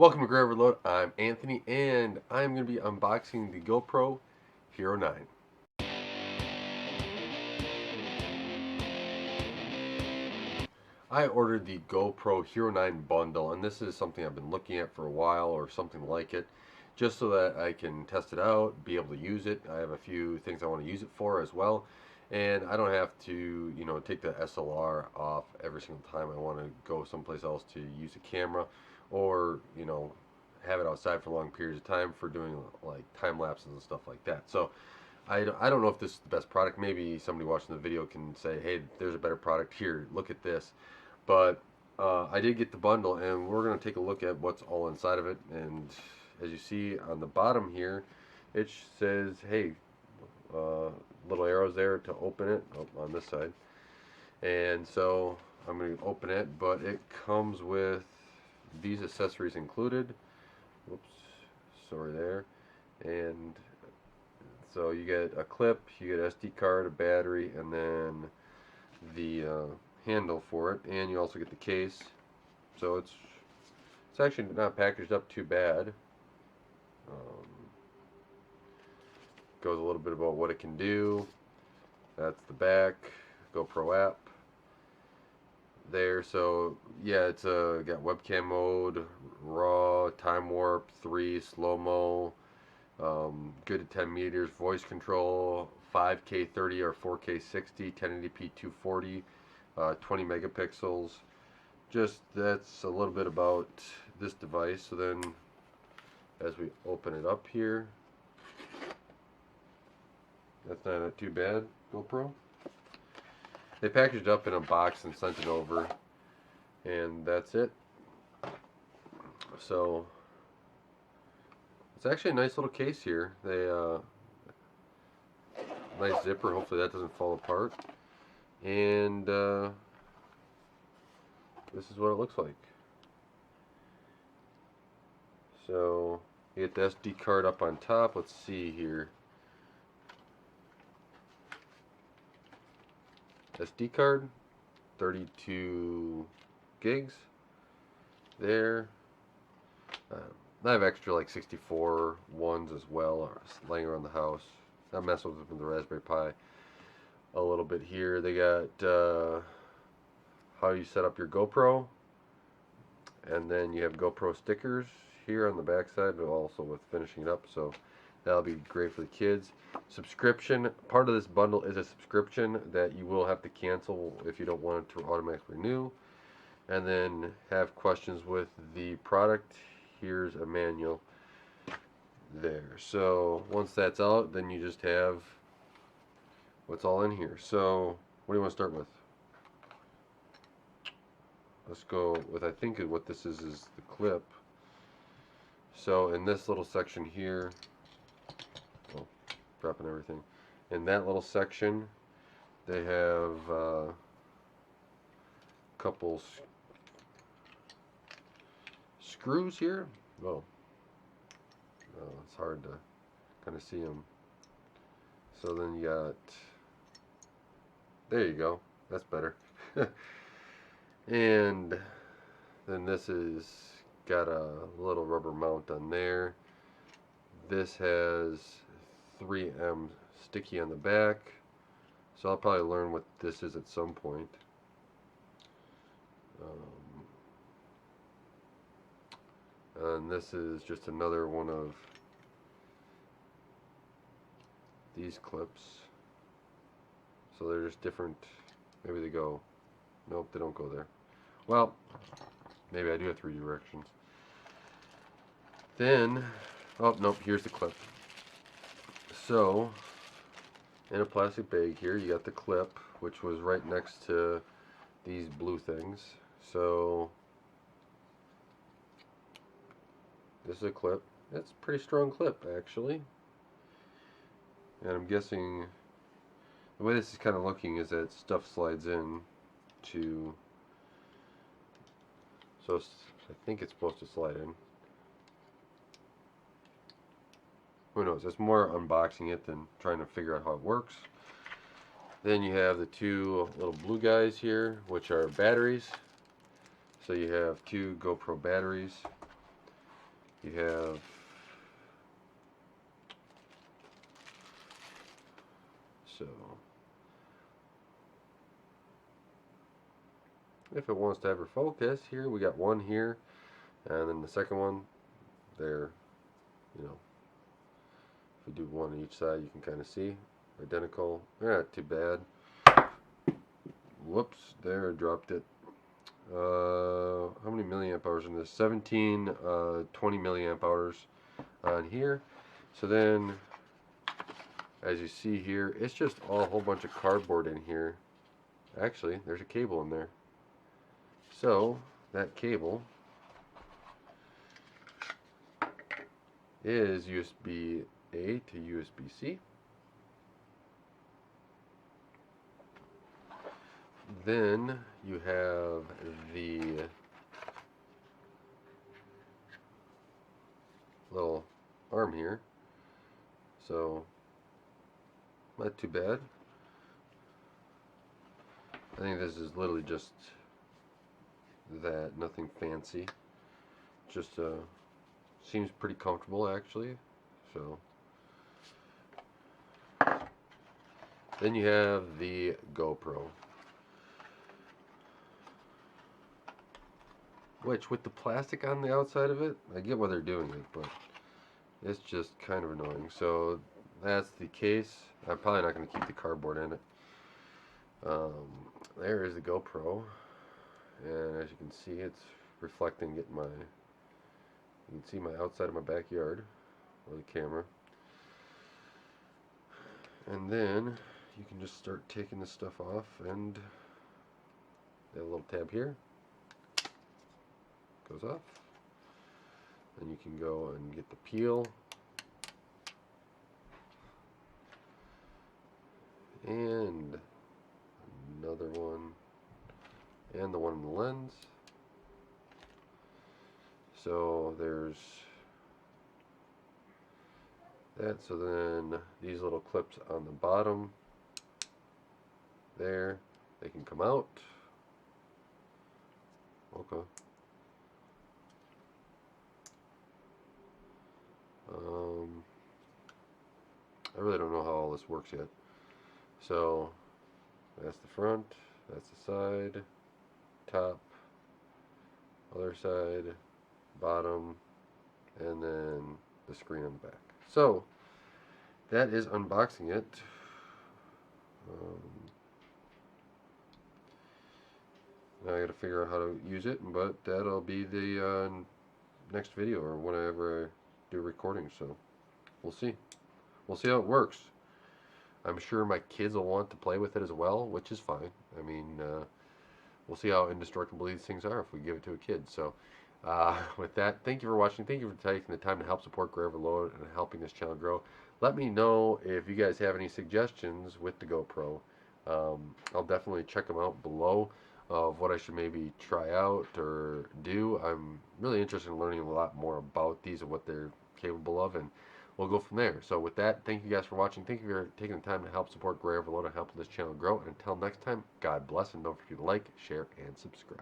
Welcome to Grab Reload. I'm Anthony, and I'm going to be unboxing the GoPro Hero 9. I ordered the GoPro Hero 9 bundle, and this is something I've been looking at for a while, or something like it, just so that I can test it out, be able to use it. I have a few things I want to use it for as well, and I don't have to, take the SLR off every single time I want to go someplace else to use a camera, or have it outside for long periods of time for doing like time lapses and stuff like that. So I don't know if this is the best product. Maybe somebody watching the video can say, hey, there's a better product here. Look at this. But I did get the bundle, and we're going to take a look at what's all inside of it. And as you see on the bottom here, it says, hey, little arrows there to open it on this side. And so I'm going to open it, but it comes with these accessories included. Whoops, sorry there. And so you get a clip, you get SD card, a battery, and then the handle for it, and you also get the case. So it's actually not packaged up too bad. Goes a little bit about what it can do. That's the back. GoPro app there. So yeah, it's got webcam mode, raw, time warp, 3, slow mo, good at 10 meters, voice control, 5K 30 or 4K 60, 1080p 240, 20 megapixels. Just that's a little bit about this device. So then as we open it up here, that's not too bad. GoPro, they packaged it up in a box and sent it over, and that's it. So it's actually a nice little case here. They nice zipper. Hopefully that doesn't fall apart. And this is what it looks like. So you get the SD card up on top. Let's see here. SD card, 32 gigs. There. I have extra like 64 ones as well, laying around the house. I mess with the Raspberry Pi a little bit here. They got how you set up your GoPro, and then you have GoPro stickers here on the back side, but also with finishing it up. So that'll be great for the kids. Subscription. Part of this bundle is a subscription that you will have to cancel if you don't want it to automatically renew. And then have questions with the product. Here's a manual there. So once that's out, then you just have what's all in here. So what do you want to start with? Let's go with, I think what this is the clip. So in this little section here, oh, dropping everything. In that little section, they have a couple screws here. Oh, it's hard to kind of see them. So then you got, there you go, that's better. And then this is got a little rubber mount on there. This has 3M sticky on the back, so I'll probably learn what this is at some point. And this is just another one of these clips. So they're just different. Maybe they go, nope, they don't go there. Well, maybe I do have 3 directions. Then, oh nope, here's the clip. So in a plastic bag here, you got the clip, which was right next to these blue things. So this is a clip. It's a pretty strong clip, actually. And I'm guessing the way this is kind of looking is that stuff slides in to, so I think it's supposed to slide in. Who knows? It's more unboxing it than trying to figure out how it works. Then you have the 2 little blue guys here, which are batteries. So you have 2 GoPro batteries. You have so if it wants to ever focus, here we got one here, and then the second one there. You know, if we do one on each side, you can kind of see identical. They're not too bad. Whoops, there, I dropped it. How many milliamp hours in this? 17, 20 milliamp hours on here. So then, as you see here, it's just all a whole bunch of cardboard in here. Actually, there's a cable in there. So, that cable is USB A to USB C. Then you have the little arm here, so not too bad. I think this is literally just that, nothing fancy. Just seems pretty comfortable actually. So then you have the GoPro, which with the plastic on the outside of it, I get why they're doing it, but it's just kind of annoying. So that's the case. I'm probably not going to keep the cardboard in it. There is the GoPro, and as you can see, it's reflecting, you can see my outside of my backyard with the camera. And then you can just start taking this stuff off, and they have a little tab here, goes off. Then you can go and get the peel, and another one, and the one in the lens. So there's that. So then these little clips on the bottom there, they can come out. Okay. I really don't know how all this works yet. So that's the front, that's the side, top, other side, bottom, and then the screen on the back. So that is unboxing it. Now I gotta figure out how to use it, but that'll be the next video or whenever I do recording. So we'll see. We'll see how it works. I'm sure my kids will want to play with it as well, which is fine. I mean, we'll see how indestructible these things are if we give it to a kid. So with that, thank you for watching. Thank you for taking the time to help support Gray Overload and helping this channel grow. Let me know if you guys have any suggestions with the GoPro. I'll definitely check them out below of what I should maybe try out or do. I'm really interested in learning a lot more about these and what they're capable of, and we'll go from there. So with that, thank you guys for watching. Thank you for taking the time to help support Gray Overload and help this channel grow. And until next time, God bless, and don't forget to like, share, and subscribe.